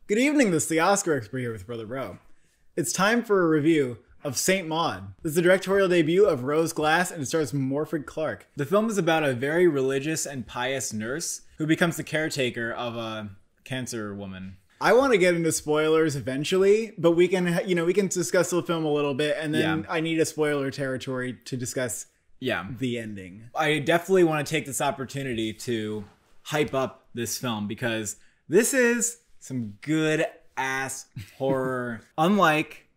Good evening, this is the Oscar expert here with Brother Bro. It's time for a review of Saint Maud. This is the directorial debut of Rose Glass and it stars Morfydd Clark. The film is about a very religious and pious nurse who becomes the caretaker of a cancer woman. I want to get into spoilers eventually, but we can discuss the film a little bit, and then I need a spoiler territory to discuss the ending. I definitely want to take this opportunity to hype up this film because this is some good ass horror. Unlike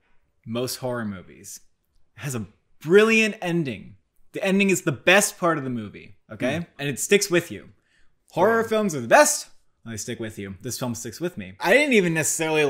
most horror movies, it has a brilliant ending. The ending is the best part of the movie, okay? And it sticks with you. Horror films are the best. They stick with you. This film sticks with me. I didn't even necessarily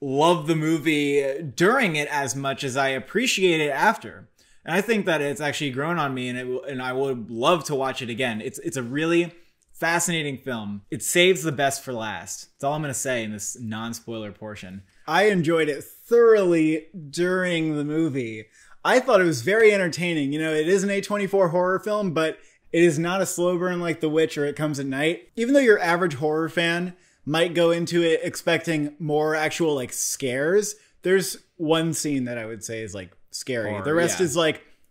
love the movie during it as much as I appreciate it after. And I think that it's actually grown on me, and I would love to watch it again. It's a really fascinating film. It saves the best for last. That's all I'm going to say in this non-spoiler portion. I enjoyed it thoroughly during the movie. I thought it was very entertaining. You know, it is an A24 horror film, but it is not a slow burn like The Witch or It Comes at Night. Even though your average horror fan might go into it expecting more actual scares, there's one scene that I would say is scary. Horror, the rest is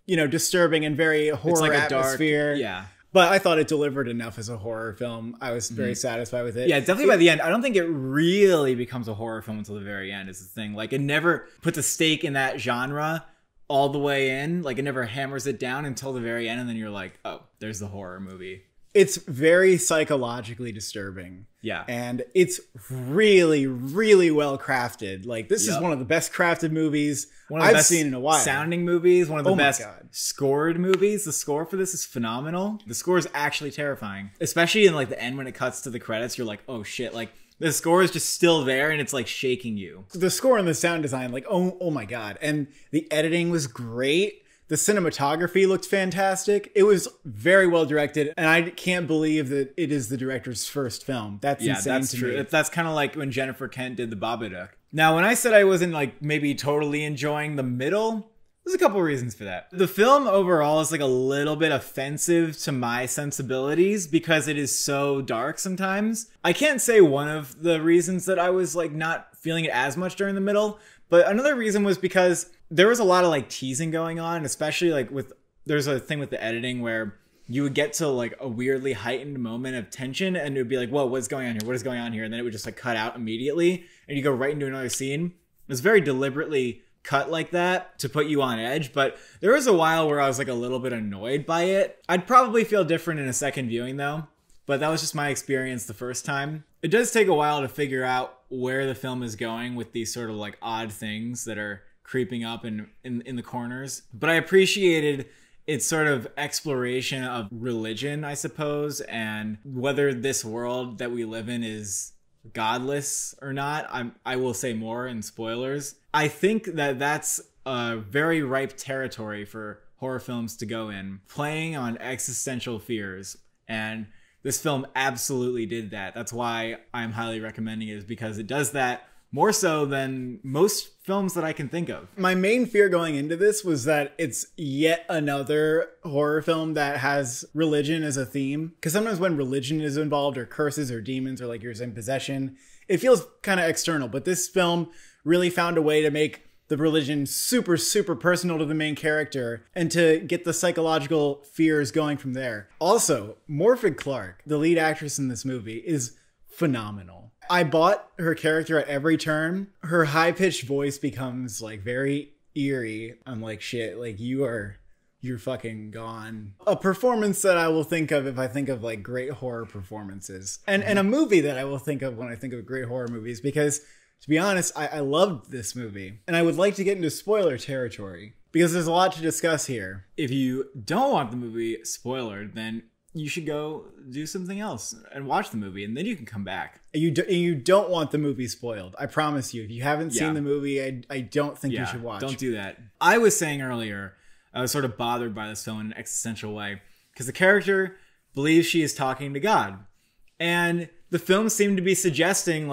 disturbing and very horror atmosphere. Dark, But I thought it delivered enough as a horror film. I was very satisfied with it. Yeah, definitely by the end. I don't think it really becomes a horror film until the very end is the thing. It never puts a stake in that genre all the way in. It never hammers it down until the very end. And then you're like, oh, there's the horror movie. It's very psychologically disturbing. Yeah. And it's really, really well crafted. This is one of the best crafted movies I've seen in a while. Sounding movies, one of the best scored movies. The score for this is phenomenal. The score is actually terrifying. Especially in the end when it cuts to the credits, you're like, oh shit, the score is just still there and it's shaking you. The score and the sound design, oh my god. And the editing was great. The cinematography looked fantastic. It was very well directed, and I can't believe that it is the director's first film. That's insane to me. That's kind of like when Jennifer Kent did The Babadook. Now, when I said I wasn't maybe totally enjoying the middle, there's a couple reasons for that. The film overall is a little bit offensive to my sensibilities because it is so dark sometimes. I can't say one of the reasons that I was not feeling it as much during the middle, but another reason was because there was a lot of teasing going on, especially there's a thing with the editing where you would get to a weirdly heightened moment of tension and it would be whoa, what's going on here? What is going on here? And then it would just cut out immediately and you go right into another scene. It was very deliberately cut like that to put you on edge, but there was a while where I was a little bit annoyed by it. I'd probably feel different in a second viewing though, but that was just my experience the first time. It does take a while to figure out where the film is going with these sort of odd things that are creeping up in the corners. But I appreciated its sort of exploration of religion, I suppose, and whether this world that we live in is godless or not. I will say more in spoilers. I think that that's a very ripe territory for horror films to go in, playing on existential fears. And this film absolutely did that. That's why I'm highly recommending it, is because it does that more so than most films that I can think of. My main fear going into this was that it's yet another horror film that has religion as a theme. Because sometimes when religion is involved, or curses or demons, or you're in possession, it feels kind of external. But this film really found a way to make the religion super, super personal to the main character and to get the psychological fears going from there. Also, Morfydd Clark, the lead actress in this movie, is phenomenal. I bought her character at every turn. Her high-pitched voice becomes very eerie. I'm like, shit, you're fucking gone. A performance that I will think of if I think of great horror performances. And a movie that I will think of when I think of great horror movies, because to be honest, I loved this movie. And I would like to get into spoiler territory because there's a lot to discuss here. If you don't want the movie spoilered, then you should go do something else and watch the movie, and then you can come back. You don't want the movie spoiled. I promise you. If you haven't seen the movie, I don't think you should watch. Don't do that. I was saying earlier, I was sort of bothered by this film in an existential way because the character believes she is talking to God. And the film seemed to be suggesting,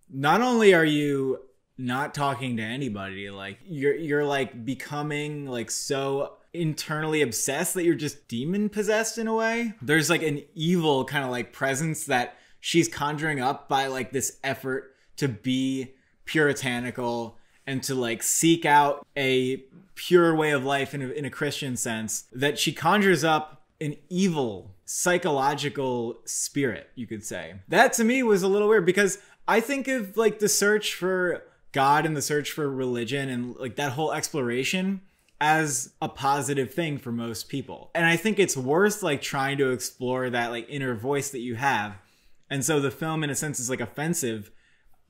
not only are you not talking to anybody, you're becoming so internally obsessed that you're just demon possessed in a way. There's an evil kind of presence that she's conjuring up by this effort to be puritanical and to like seek out a pure way of life in a Christian sense, that she conjures up an evil psychological spirit, you could say. That to me was a little weird, because I think of like the search for God and the search for religion and like that whole exploration as a positive thing for most people. And I think it's worth like trying to explore that like inner voice that you have. And so the film in a sense is like offensive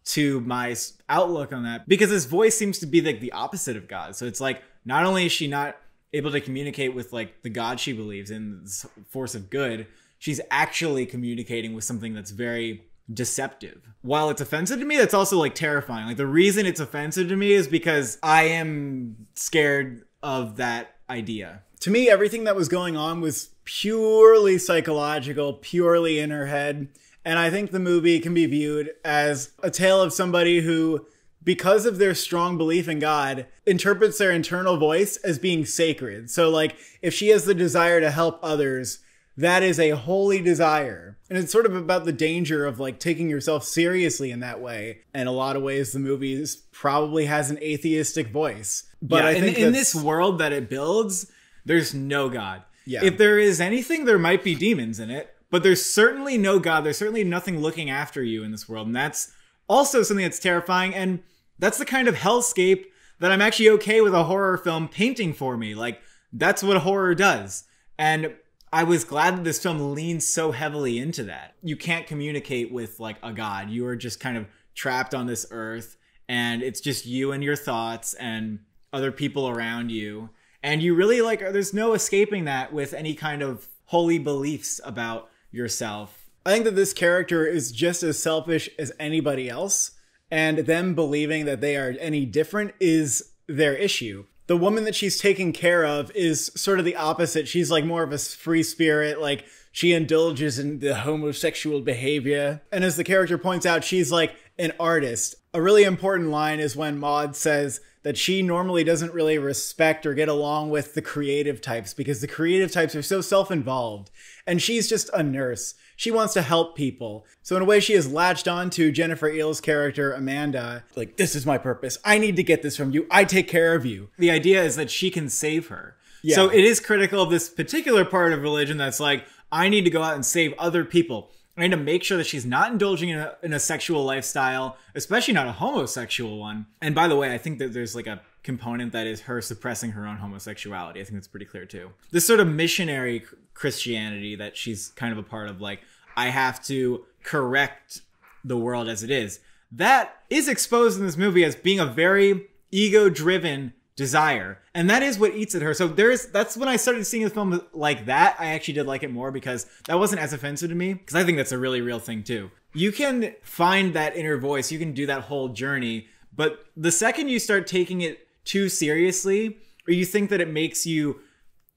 to my outlook on that, because this voice seems to be like the opposite of God. So it's like, not only is she not able to communicate with like the God she believes in, this force of good, she's actually communicating with something that's very deceptive. While it's offensive to me, that's also like terrifying. Like the reason it's offensive to me is because I am scared of that idea. To me, everything that was going on was purely psychological, purely in her head. And I think the movie can be viewed as a tale of somebody who, because of their strong belief in God, interprets their internal voice as being sacred. So like, if she has the desire to help others, that is a holy desire. And it's sort of about the danger of like taking yourself seriously in that way. In a lot of ways, the movie probably has an atheistic voice. But I think in this world that it builds, there's no God. Yeah. If there is anything, there might be demons in it, but there's certainly no God. There's certainly nothing looking after you in this world. And that's also something that's terrifying. And that's the kind of hellscape that I'm actually okay with a horror film painting for me. Like, that's what horror does. And I was glad that this film leans so heavily into that. You can't communicate with like a God. You are just kind of trapped on this earth, and it's just you and your thoughts and other people around you. And you really like, there's no escaping that with any kind of holy beliefs about yourself. I think that this character is just as selfish as anybody else, and them believing that they are any different is their issue. The woman that she's taking care of is sort of the opposite. She's like more of a free spirit. Like, she indulges in the homosexual behavior. And as the character points out, she's like an artist. A really important line is when Maud says that she normally doesn't really respect or get along with the creative types, because the creative types are so self-involved. And she's just a nurse. She wants to help people. So in a way, she has latched on to Jennifer Eale's character, Amanda. Like, this is my purpose. I need to get this from you. I take care of you. The idea is that she can save her. Yeah. So it is critical of this particular part of religion that's like, I need to go out and save other people. I need to make sure that she's not indulging in a sexual lifestyle, especially not a homosexual one. And by the way, I think that there's like a component that is her suppressing her own homosexuality. I think that's pretty clear too. This sort of missionary Christianity that she's kind of a part of, like, I have to correct the world as it is. That is exposed in this movie as being a very ego-driven desire. And that is what eats at her. So that's when I started seeing the film like that. I actually did like it more, because that wasn't as offensive to me, because I think that's a really real thing too. You can find that inner voice. You can do that whole journey. But the second you start taking it too seriously, or you think that it makes you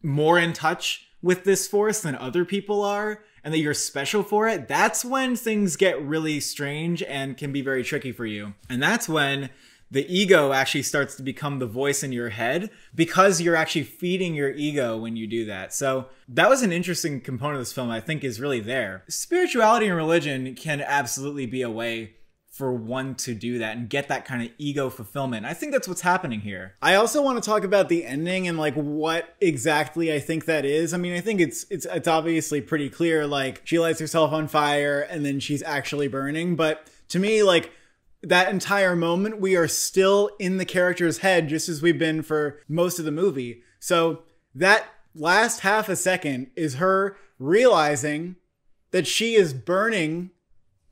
more in touch with this force than other people are, and that you're special for it, that's when things get really strange and can be very tricky for you. And that's when the ego actually starts to become the voice in your head, because you're actually feeding your ego when you do that. So that was an interesting component of this film I think is really there. Spirituality and religion can absolutely be a way for one to do that and get that kind of ego fulfillment. I think that's what's happening here. I also want to talk about the ending and like what exactly I think that is. I mean, I think it's obviously pretty clear. Like, she lights herself on fire and then she's actually burning. But to me, like, that entire moment, we are still in the character's head, just as we've been for most of the movie. So that last half a second is her realizing that she is burning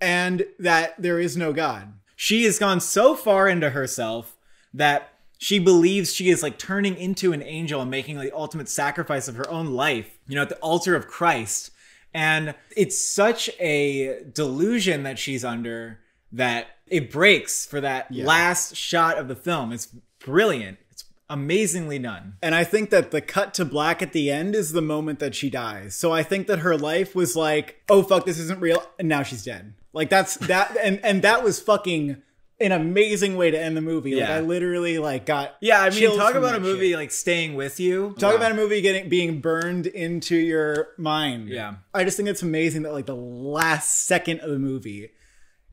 and that there is no God. She has gone so far into herself that she believes she is like turning into an angel and making the ultimate sacrifice of her own life, you know, at the altar of Christ. And it's such a delusion that she's under that it breaks for that last shot of the film. It's brilliant. It's amazingly done. And I think that the cut to black at the end is the moment that she dies. So I think that her life was like, oh fuck, this isn't real. And now she's dead. Like, that's that. And that was fucking an amazing way to end the movie. Like, I literally like got I mean, talk about a movie like staying with you. Talk about a movie being burned into your mind. Yeah. I just think it's amazing that like the last second of the movie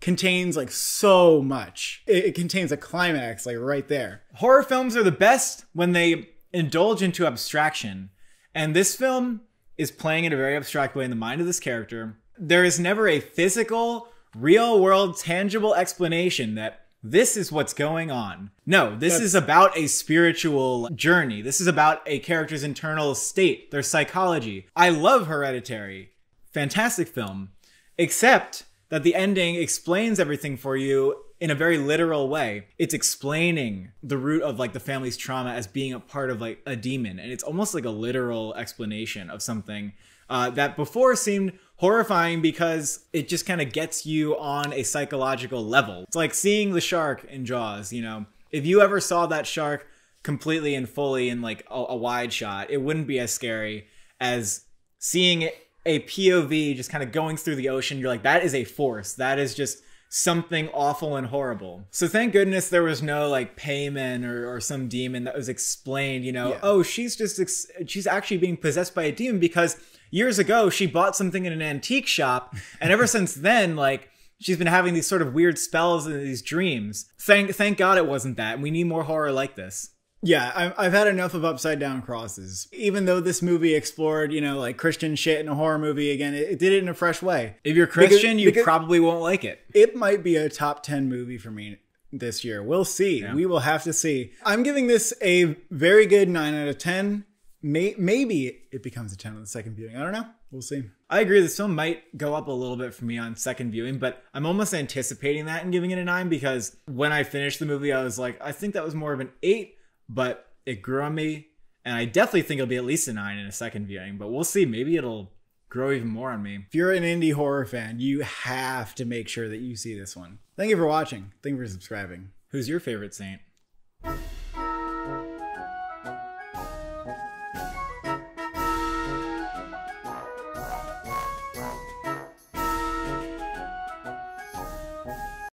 contains like so much. It contains a climax like right there. Horror films are the best when they indulge into abstraction. And this film is playing in a very abstract way in the mind of this character. There is never a physical, real world, tangible explanation that this is what's going on. No, this is about a spiritual journey. This is about a character's internal state, their psychology. I love Hereditary. Fantastic film. Except that the ending explains everything for you in a very literal way. It's explaining the root of like the family's trauma as being a part of like a demon. And it's almost like a literal explanation of something that before seemed horrifying because it just kind of gets you on a psychological level. It's like seeing the shark in Jaws, you know? If you ever saw that shark completely and fully in like a wide shot, it wouldn't be as scary as seeing a POV just kind of going through the ocean. You're like, that is a force. That is just something awful and horrible. So thank goodness there was no like payment or some demon that was explained, you know, oh, she's actually being possessed by a demon because years ago she bought something in an antique shop. And ever since then, like, she's been having these sort of weird spells and these dreams. Thank God it wasn't that. And we need more horror like this. Yeah, I've had enough of upside down crosses. Even though this movie explored, you know, like Christian shit in a horror movie, again, it did it in a fresh way. If you're Christian, you probably won't like it. It might be a top 10 movie for me this year. We'll see. Yeah. We will have to see. I'm giving this a very good 9 out of 10. Maybe it becomes a 10 on the second viewing. I don't know. We'll see. I agree. This film might go up a little bit for me on second viewing, but I'm almost anticipating that and giving it a 9 because when I finished the movie, I was like, I think that was more of an 8. But it grew on me, and I definitely think it'll be at least a 9 in a second viewing, but we'll see. Maybe it'll grow even more on me. If you're an indie horror fan, you have to make sure that you see this one. Thank you for watching. Thank you for subscribing. Who's your favorite saint?